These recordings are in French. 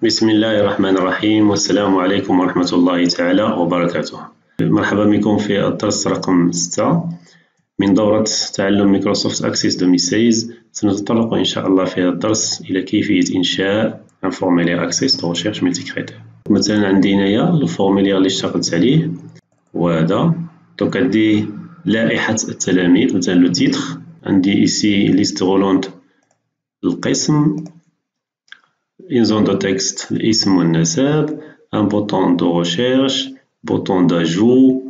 بسم الله الرحمن الرحيم والسلام عليكم ورحمة الله تعالى وبركاته. مرحبا بكم في الدرس رقم 6 من دورة تعلم مايكروسوفت أكسيس 2016. سنتطرق إن شاء الله في هذا الدرس إلى كيفية إنشاء un formulaire Access de recherche multicritère. مثلا عندي هنايا الفورمولير اللي اشتغلت عليه وهذا. دونك عندي لائحة التلاميذ مثلا لو تيتر، عندي إيسي ليست غولونت القسم، une zone de texte الاسم والنسب، un bouton de recherche، bouton d'ajout.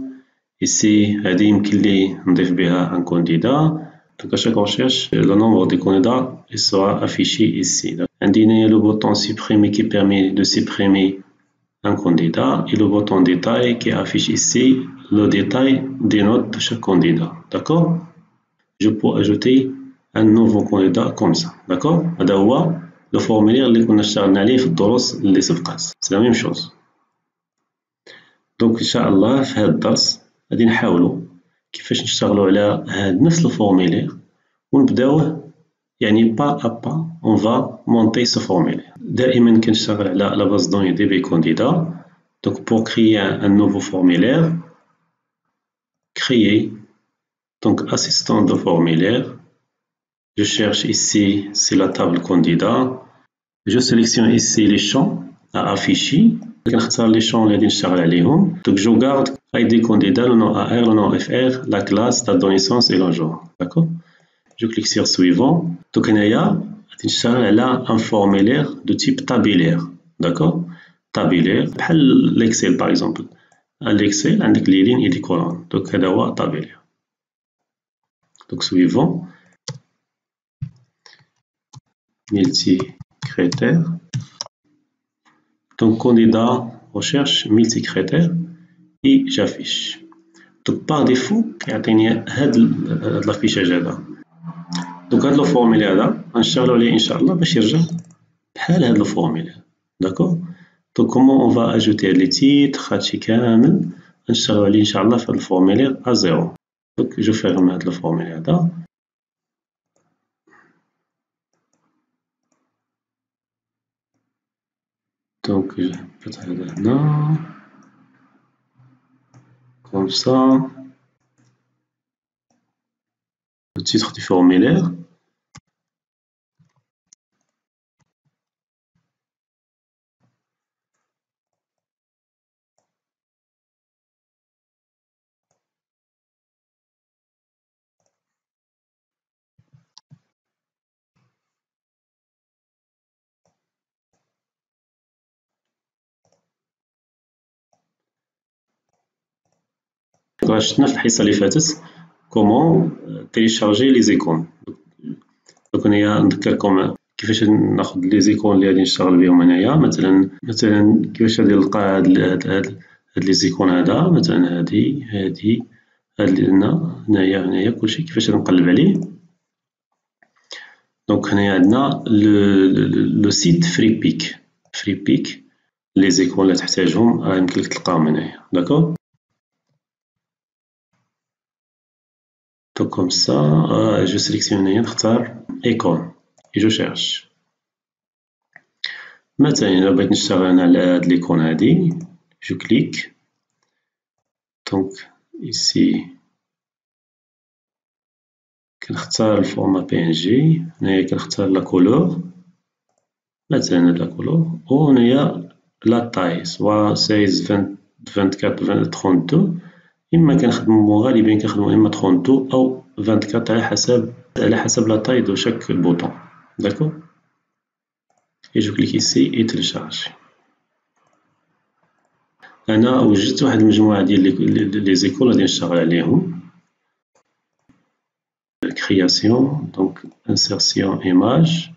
ici هذه يمكن لي نضيف بها un candidat. donc à chaque recherche le nombre de candidats il sera affiché ici. عندي هنايا le bouton supprimer qui permet de supprimer un candidat et le bouton détail qui affiche ici le détail des notes de chaque candidat. D'accord? Je peux ajouter un nouveau candidat comme ça. D'accord? هذا هو لو فورمولير اللي كنا اشتغلنا عليه في الدروس اللي سبقات. سي لا ميم شوز. دونك ان شاء الله في هذا الدرس غادي نحاولوا كيفاش نشتغلوا على هذا نفس الفورمولير ونبداوه يعني با ا با اون فا مونتي سو فورمولير. دائما كنشتغل على لا باز دوني دي بي كانديدا. دونك بور كريي ان نوفو فورمولير créer donc assistant de formulaire. Je cherche ici, c'est la table candidat. Je sélectionne ici les champs à afficher. كنختار les champs اللي غادي نشتغل عليهم. Donc je garde ID candidat, le nom AR, le nom FR, la classe, date de naissance et le genre. D'accord? Je clique sur suivant. Donc هنايا غادي نشتغل على un formulaire de type tabulaire. D'accord? Tabulaire بحال l'Excel par exemple. l'Excel عندك les lignes et les colonnes. Donc هذا هو tabulaire. Donc suivant. multicritère. Donc candidat recherche multicritère et j'affiche. Donc par défaut كيعطيني هاد الافيشاج هذا. دونك هاد الفورمولير هذا غنشتغلو عليه ان شاء الله باش يرجع بحال هاد الفورمولير. داكور. دونك كومون اون فا اجوتي هاد لي تيتر هادشي كامل غنشتغلو عليه ان شاء الله في هاد الفورمولير ا زيرو. دونك جو فيرم هاد الفورمولير هذا. Donc je vais mettre là, comme ça, le titre du formulaire. شفنا في الحصة اللي فاتت كومون تيليشارجي لي زيكون. دونك هنايا نذكركم كيفاش ناخد لي زيكون اللي غادي نشتغل بهم هنايا. مثلا كيفاش غادي نلقى هاد لي زيكون هذا، مثلا هادي هاد اللي عندنا هنايا كلشي كيفاش نقلب عليه. دونك هنايا عندنا لو سيت فري بيك لي زيكون اللي تحتاجهم راه يمكن لك تلقاهم هنايا. داكور. Donc comme ça, je sélectionne نختار icône et je cherche. مثلا إلا بغيت نشتغل على هاد l'icône هادي je clique. Donc ici كنختار الفورما PNG. هنايا كنختار لا couleur مثلا هاد لا couleur و هنايا لا taille سوا 16 24 32. إما كنخدمو غالبا كنخدمو إما 32 أو 24 على حسب لا taille de chaque bouton. D'accord? Et je clique ici et télécharge. أنا وجدت واحد المجموعة ديال لي زيكول غادي نشتغل عليهم. Création, donc insertion image,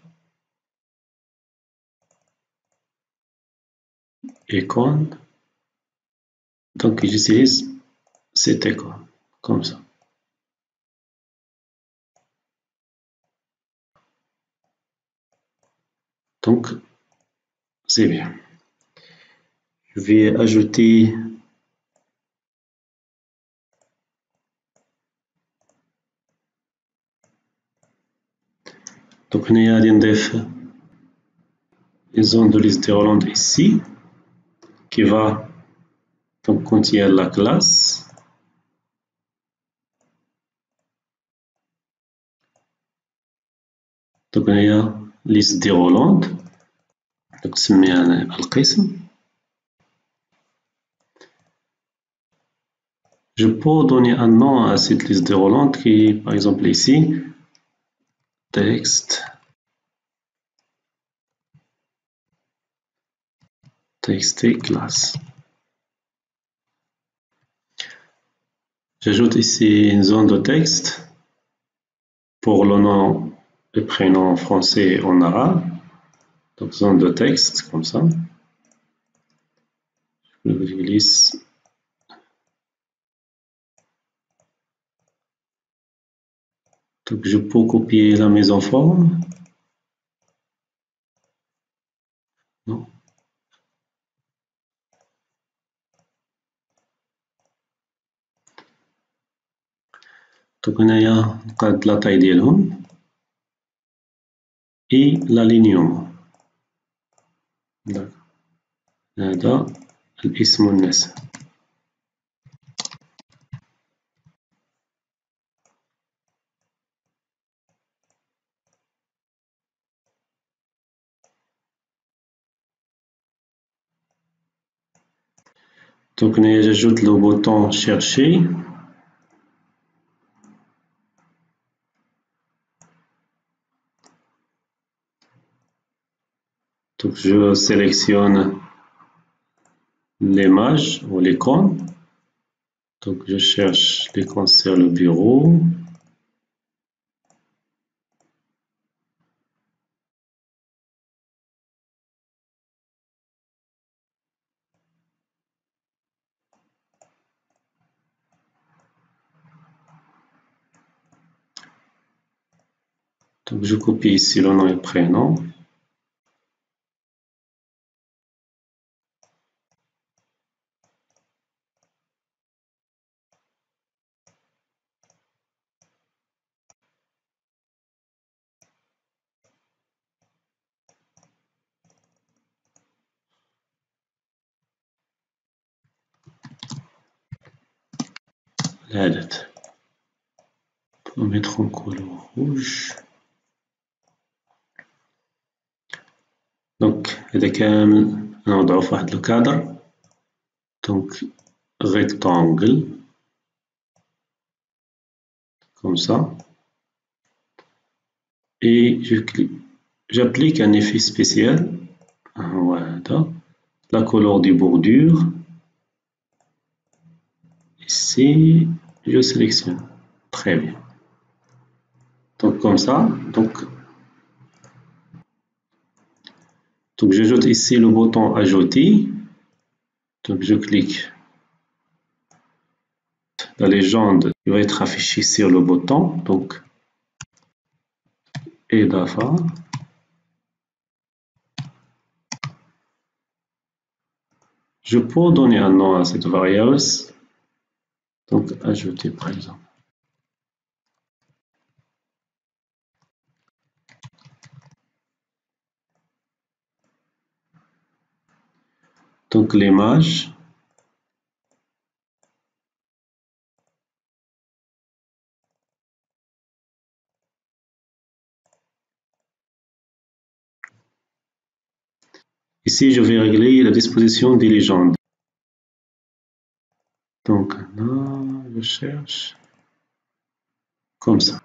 icône. Donc j'utilise cette icône comme ça. Donc c'est bien. Je vais ajouter donc هنايا غادي نضيف une zone de liste déroulante ici qui va donc contenir la classe. Donc il y a liste déroulante. Donc نسميها القسم. Je peux donner un nom à cette liste déroulante qui, par exemple ici, texte, txt classe. J'ajoute ici une zone de texte pour le nom et prénom français en arabe. Donc zone de texte comme ça. Je le glisse. Donc je peux copier la mise en forme. Non. Donc هنايا نقاد لا taille ديالهم et l'alignement. هذا الاسم والنسب. Donc j'ajoute le bouton chercher. Donc je sélectionne l'image ou l'icône. Donc je cherche l'icône sur le bureau. Donc je copie ici le nom et prénom. العدد. On va mettre en couleur rouge. Donc هذا كامل نوضعه في واحد الكادر. Donc rectangle comme ça. Et j'applique un effet spécial. Voilà. La couleur des bordures. Ici, je sélectionne. Très bien. Donc comme ça. Donc j'ajoute ici le bouton ajouter. Donc je clique. La légende va être affichée sur le bouton. Donc إضافة. Je peux donner un nom à cette variable. Donc ajouter par exemple. Donc l'image. Ici, je vais régler la disposition des légendes. Donc là, je cherche comme ça.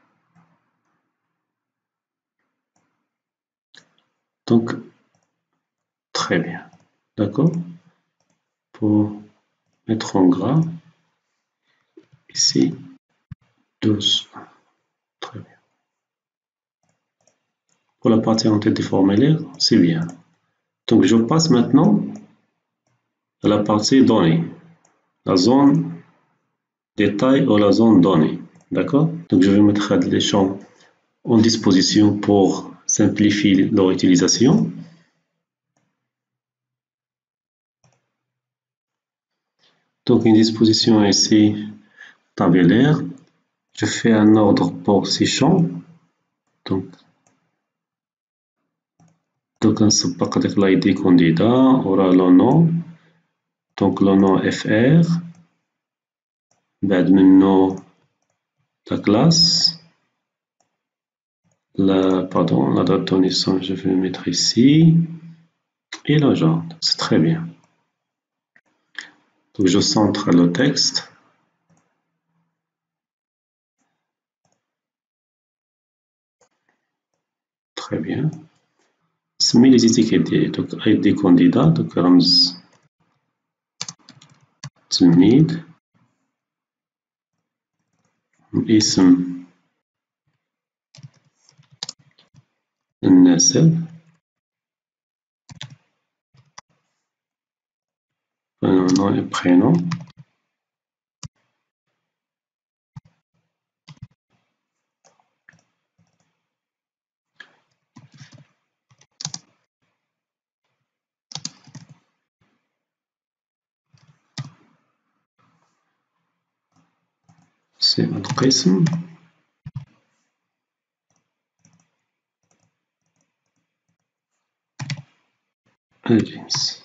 Donc, très bien. D'accord? Pour mettre en gras, ici, 12. Très bien. Pour la partie en tête des formulaires, c'est bien. Donc, je passe maintenant à la partie données. La zone détail ou la zone données. D'accord? Donc, je vais mettre les champs en disposition pour simplifier leur utilisation. Donc, une disposition ici tabellaire. Je fais un ordre pour ces champs. Donc, دوك نسبق داك لاي دي كونديدا وراه لو نون. دونك لو نون اف ار، بعد منو la classe, la date de naissance, je vais le mettre ici, et le genre, c'est très bien. Donc je centre le texte. Très bien. Je mets les étiquettes, donc avec des candidats, donc Rams تلميذ اسم الناسب nom et prénom. C'est القسم. الجنس.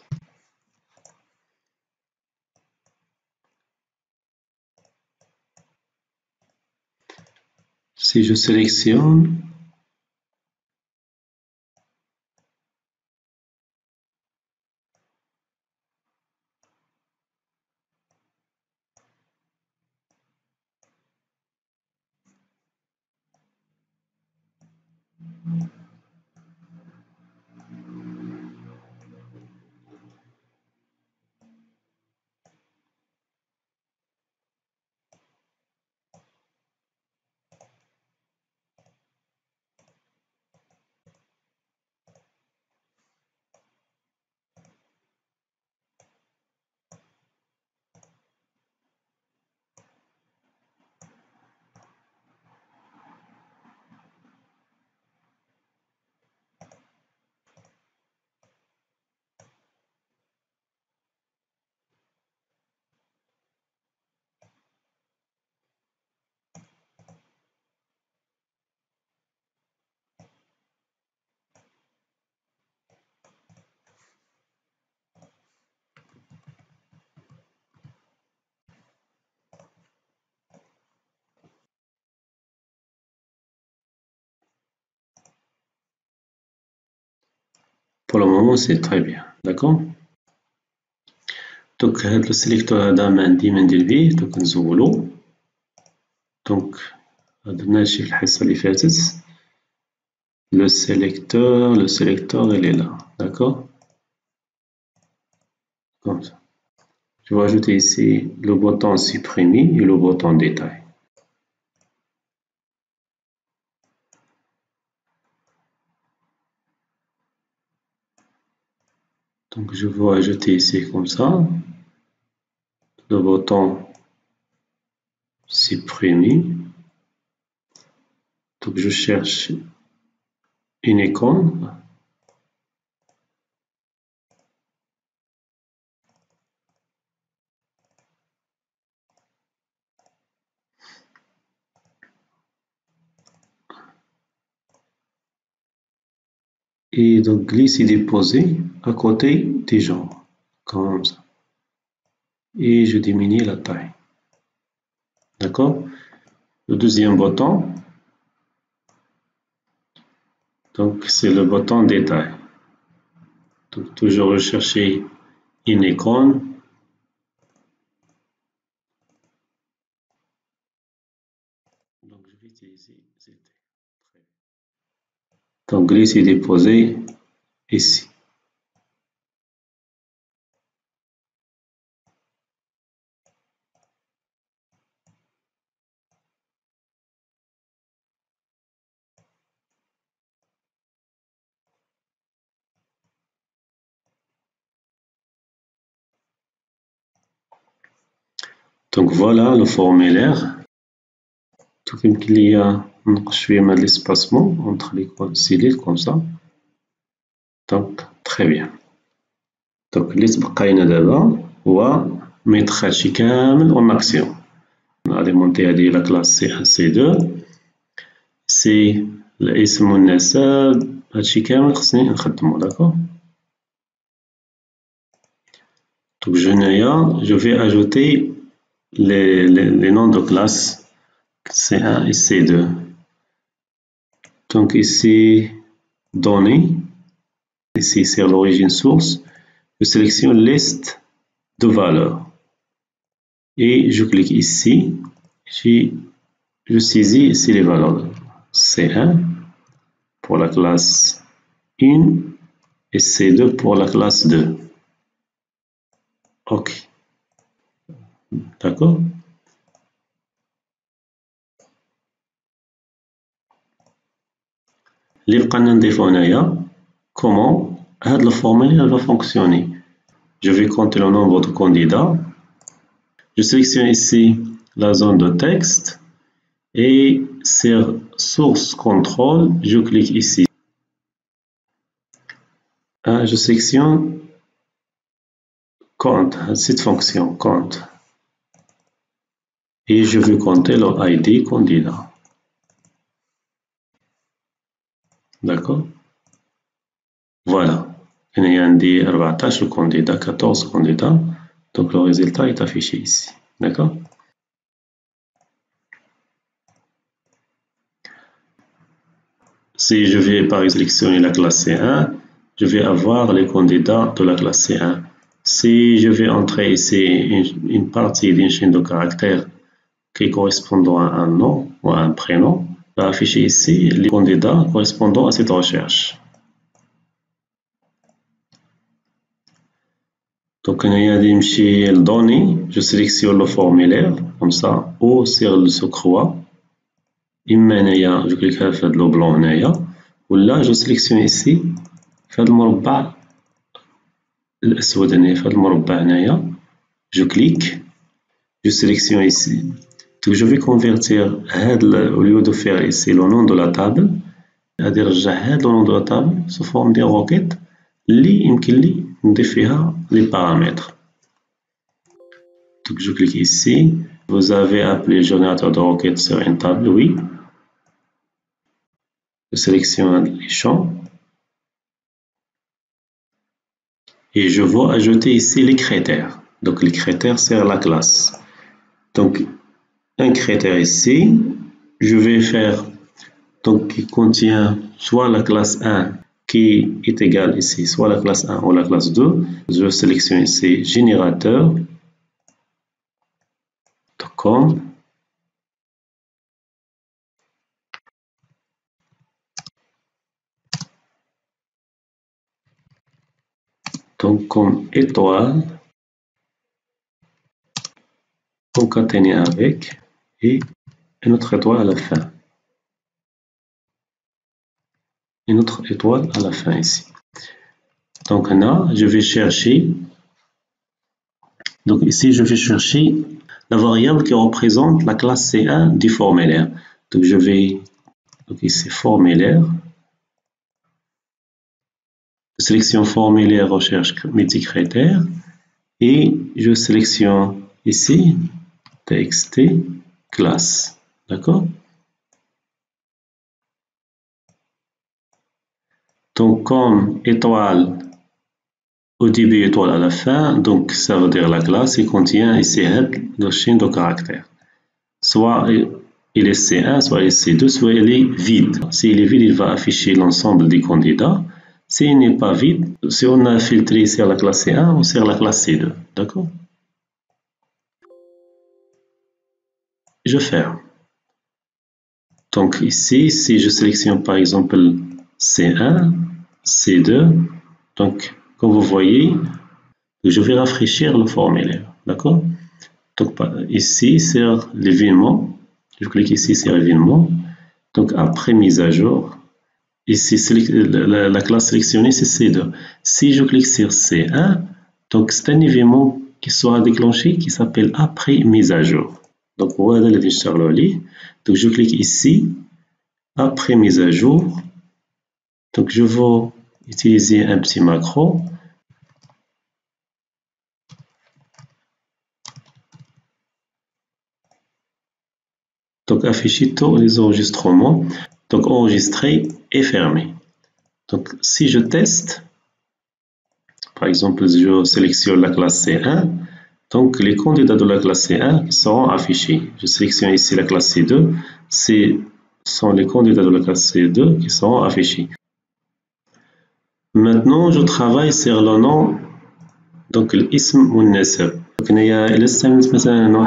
Si je sélectionne, pour le moment c'est très bien, d'accord. Donc هاد السيليكتور هذا ما عندي ما ندير بيه، دوك نزولو. دونك درنا هادشي في الحصة اللي فاتت. Le sélecteur il est là, d'accord. Comme ça. Je vais ajouter ici le bouton supprimer et le bouton détail. Donc je vais ajouter ici comme ça le bouton supprimer. Donc je cherche une icône. Et donc glisse et déposer à côté des genres, comme ça. Et je diminue la taille. D'accord. Le deuxième bouton, donc c'est le bouton détail. Donc toujours rechercher une icône. Donc je vais utiliser ZT. Donc glisse et déposer ici. Donc voilà le formulaire. Donc يمكن ليا نقص شوية من l'espacement entre les cellules comme ça. Donc très bien. Donc اللي تبقى لنا دابا هو ميتر هادشي كامل اون اكسيون. ناليمونتي هادي لا كلاس سي 1 سي 2 سي الاسم والنسب هادشي كامل خصني نخدمو. داكوغ. Donc je vais ajouter les noms de classe C1 et C2. Donc ici, données, ici c'est l'origine source, je sélectionne liste de valeurs et je clique ici, je saisis ici les valeurs C1 pour la classe 1 et C2 pour la classe 2. Ok. D'accord. اللي بقى لنا نضيفو هنايا comment هاد الفورمulaire va fonctionner. Je vais compter le nombre de candidats. Je sélectionne ici la zone de texte et sur source contrôle, je clique ici. Je sélectionne compte, cette fonction compte. Et je veux compter le ID candidat. D'accord. Voilà. Il y a 14 candidats, 14 candidats. Donc le résultat est affiché ici. D'accord. Si je vais par exemple sélectionner la classe C1, je vais avoir les candidats de la classe C1. Si je vais entrer ici une partie d'une chaîne de caractères qui correspondent à un nom ou à un prénom, va afficher ici les candidats correspondant à cette recherche. Donc, il y a des données, je sélectionne le formulaire comme ça, ou sur ce croix. Je clique sur le blanc, ou là, je sélectionne ici, je clique, je sélectionne ici. Donc, je vais convertir, au lieu de faire ici le nom de la table, c'est-à-dire le nom de la table sous forme de requête, يمكن لي نضيف فيها les paramètres. Donc je clique ici. Vous avez appelé générateur de requêtes sur une table, oui. Je sélectionne les champs. Et je vais ajouter ici les critères. Donc les critères c'est la classe. Donc un critère ici, je vais faire donc qui contient soit la classe 1 qui est égale ici, soit la classe 1 ou la classe 2. Je sélectionne ici générateur. Donc comme étoile, concaténé avec et une autre étoile à la fin. Une autre étoile à la fin ici. Donc là, je vais chercher. Donc ici, je vais chercher la variable qui représente la classe C1 du formulaire. Donc je vais, donc ici formulaire, sélection formulaire recherche multicritère et je sélectionne ici txt classe. D'accord. Donc comme étoile au début étoile à la fin, donc ça veut dire la classe qui contient ici la chaîne de caractères. Soit il est C1, soit il est C2, soit il est vide. S'il est vide, il va afficher l'ensemble des candidats. S'il n'est pas vide, si on a filtré sur la classe C1 ou sur la classe C2. D'accord. Je ferme. Donc ici, si je sélectionne par exemple C1, C2, donc comme vous voyez, je vais rafraîchir le formulaire. D'accord. Donc ici, sur l'événement, je clique ici sur l'événement. Donc après mise à jour, ici la classe sélectionnée c'est C2. Si je clique sur C1, donc c'est un événement qui sera déclenché qui s'appelle après mise à jour. Donc voilà le décharger. Donc je clique ici après mise à jour. Donc je vais utiliser un petit macro. Donc afficher tous les enregistrements. Donc enregistrer et fermer. Donc, si je teste, par exemple, je sélectionne la classe C1, donc les candidats de la classe C1 seront affichés. Je sélectionne ici la classe C2, ce sont les candidats de la classe C2 qui seront affichés. Maintenant, je travaille sur le nom, donc الاسم والنسب. donc هنايا إلا استعملت مثلا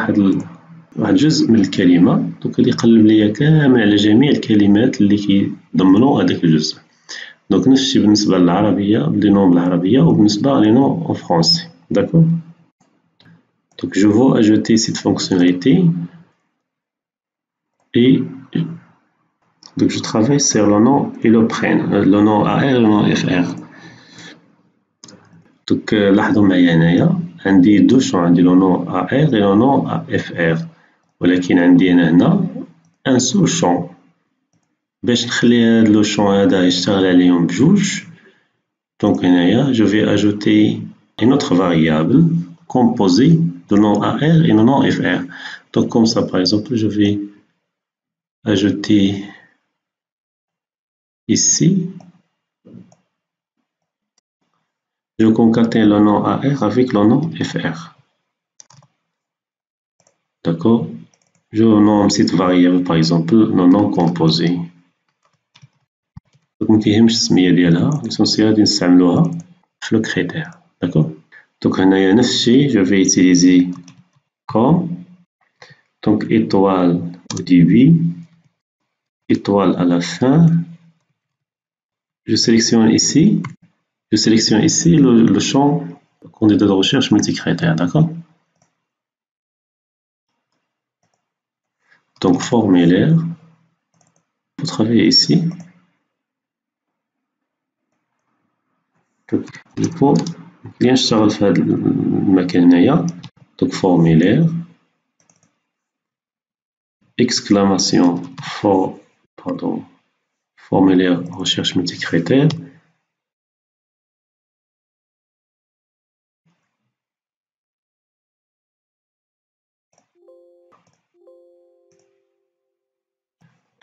واحد جزء من الكلمة، donc اللي يقلب ليا كامل على جميع الكلمات اللي كيضمنوا هذاك الجزء. donc نفس الشيء بالنسبة للعربية، لي نون بالعربية وبالنسبة لي نون en français. D'accord? Donc je veux ajouter cette fonctionnalité et donc je travaille sur le nom et le prénom, le nom AR et le nom FR. Donc لاحظوا معايا هنايا عندي دو شون، عندي لو نون AR et لو نون FR، ولكن عندي أنا هنا ان سو شون. باش نخلي هاد لو شون هذا يشتغل عليهم بجوج، donc هنايا je vais ajouter une autre variable composée de nom AR et de nom FR. Donc comme ça, par exemple, je vais ajouter ici, je concatène le nom AR avec le nom FR. D'accord? Je nomme cette variable par exemple le nom composé. donc مكيهمش السمية ديالها، l'essentiel غادي نستعملوها في لو كريتير. D'accord? donc هنايا نفس الشيء je vais utiliser comme, donc étoile au début, étoile à la fin. Je sélectionne ici le champ candidat de recherche multicritère. D'accord? donc formulaire, pour travailler ici. il faut bien نشتغل في هذا المكان هنايا. donc formulaire exclamation formulaire recherche multicritère.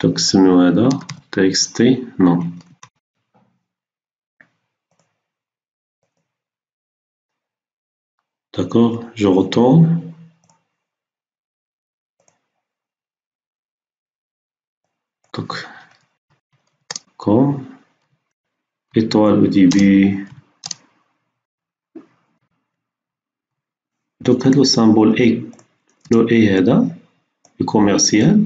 donc سميو هذا txt non. D'accord, je retourne. Donc, comme étoile au début. Donc, le symbole E, le E هذا, le commercial,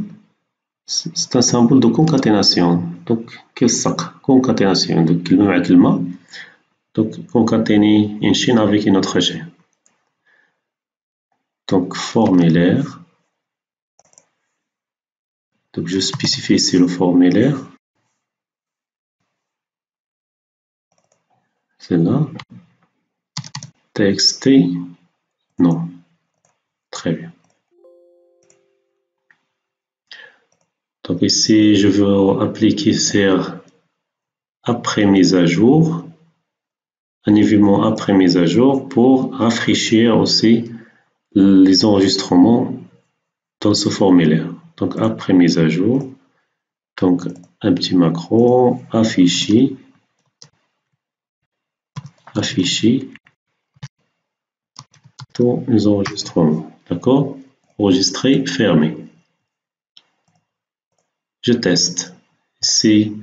c'est un symbole de concaténation. Donc, كيلصق concaténation. Donc, كلمة مع كلمة. Donc, concaténer une chaîne avec une autre chaîne. Donc, formulaire. Donc, je spécifie ici le formulaire. C'est là. TXT, non. Très bien. Donc, ici, je veux appliquer sur après mise à jour, un événement après mise à jour pour rafraîchir aussi les enregistrements dans ce formulaire. Donc après mise à jour, donc un petit macro, afficher tous les enregistrements. D'accord? Enregistrer, fermer. Je teste. Ici,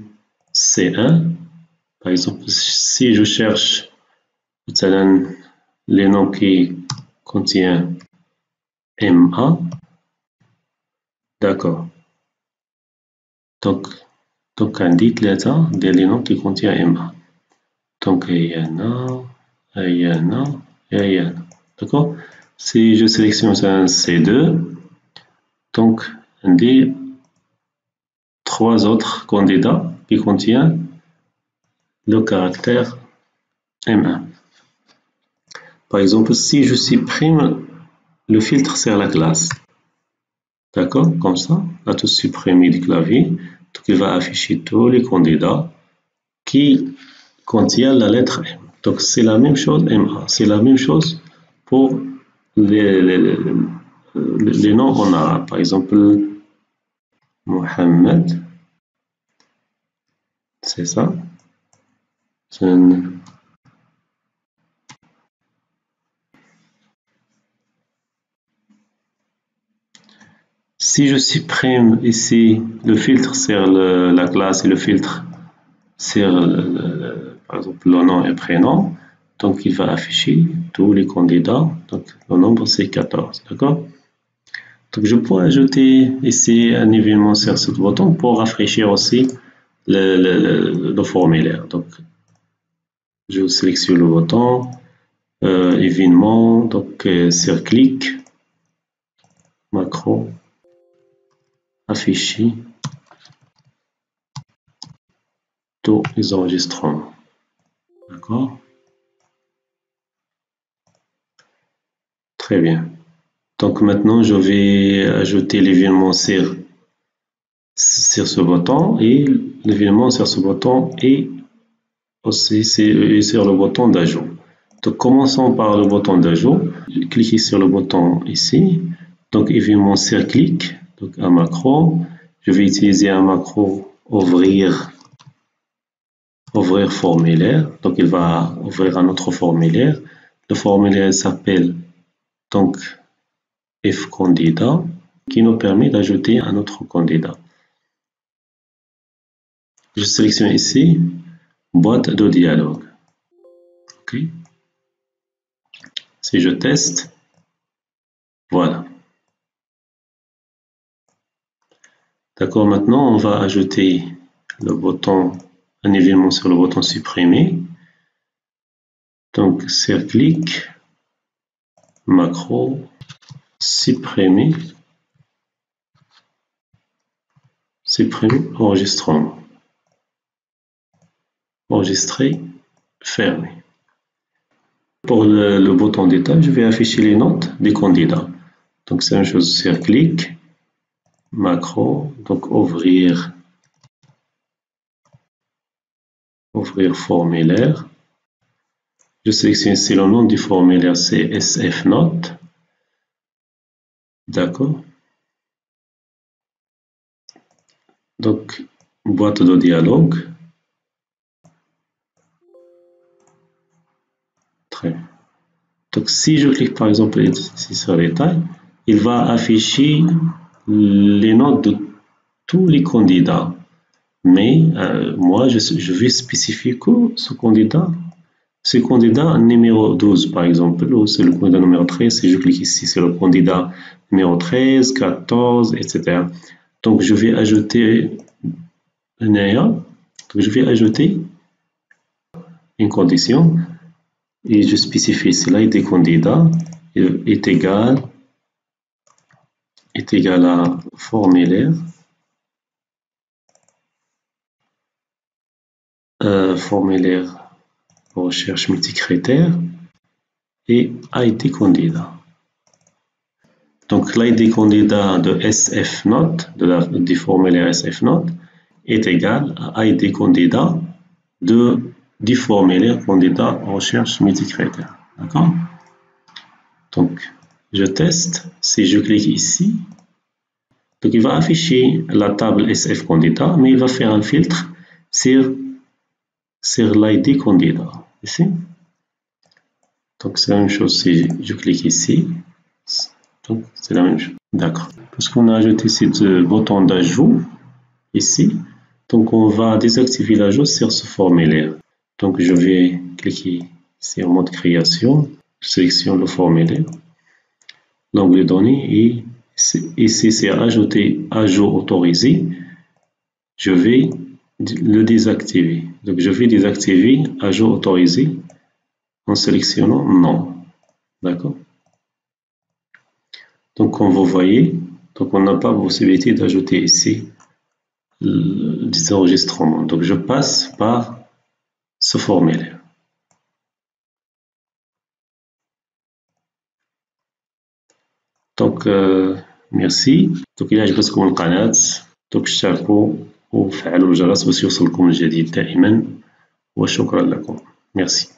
C1. Par exemple, si je cherche les noms qui contiennent MA, d'accord. Donc عندي ثلاثة ديال لي نون qui contient MA. donc هي هنا. D'accord? Si je sélectionne un C2, donc عندي trois autres candidats qui contiennent le caractère M1. Par exemple, si je supprime le filtre sur la classe, d'accord, comme ça, là tout supprimer du clavier, donc il va afficher tous les candidats qui contiennent la lettre M. Donc c'est la même chose MA, c'est la même chose pour les noms en arabe. Par exemple, Mohamed, c'est ça. Si je supprime ici le filtre sur la classe et le filtre sur par exemple le nom et prénom, donc il va afficher tous les candidats. Donc le nombre c'est 14, d'accord? Donc je peux ajouter ici un événement sur ce bouton pour rafraîchir aussi le formulaire. Donc je sélectionne le bouton, événement, donc sur clic, macro, afficher tous les enregistrements. D'accord? Très bien. Donc maintenant, je vais ajouter l'événement sur ce bouton et l'événement sur ce bouton et aussi sur le bouton d'ajout. Donc commençons par le bouton d'ajout. Cliquez sur le bouton ici. Donc événement sur clic, donc un macro. Je vais utiliser un macro ouvrir formulaire. Donc il va ouvrir un autre formulaire. Le formulaire s'appelle donc F candidat qui nous permet d'ajouter un autre candidat. Je sélectionne ici boîte de dialogue. OK. Si je teste, voilà. D'accord, maintenant on va ajouter le bouton, un événement sur le bouton supprimer. Donc sur clic, macro, supprimer, enregistrement. Enregistrer, fermer. Pour le bouton d'état, je vais afficher les notes des candidats. Donc c'est une chose sur clic, macro, donc ouvrir formulaire. Je sélectionne ici le nom du formulaire, c'est SF Note. D'accord. Donc, boîte de dialogue. Très bien. Donc, si je clique par exemple ici sur les tailles, il va afficher les notes de tous les candidats. Mais moi, je vais spécifier que ce candidat numéro 12 par exemple, ou c'est le candidat numéro 13, si je clique ici, c'est le candidat numéro 13, 14, etc. Donc je vais ajouter une condition et je spécifie si l'ID candidat est égal à formulaire recherche multicritère et ID candidat. Donc l'ID candidat de SF Note, du formulaire SF Note, est égal à ID candidat du formulaire candidat recherche multicritère. D'accord? Donc je teste, si je clique ici, donc il va afficher la table SF candidat, mais il va faire un filtre sur l'ID candidat. Ici. Donc c'est la même chose si je clique ici. Donc c'est la même chose. D'accord. Parce qu'on a ajouté ce bouton d'ajout ici, donc on va désactiver l'ajout sur ce formulaire. Donc je vais cliquer ici en mode création, je sélectionne le formulaire, l'onglet données et ici c'est ajouter ajout autorisé. Je vais le désactiver. Donc je vais désactiver ajout autorisé en sélectionnant non. D'accord? Donc comme vous voyez, donc on n'a pas la possibilité d'ajouter ici des enregistrements. Donc je passe par ce formulaire. Donc merci. donc إذا عجبتكم القناة donc اشتركوا وفعلوا الجرس باش يوصلكم الجديد دائما وشكرا لكم. Merci.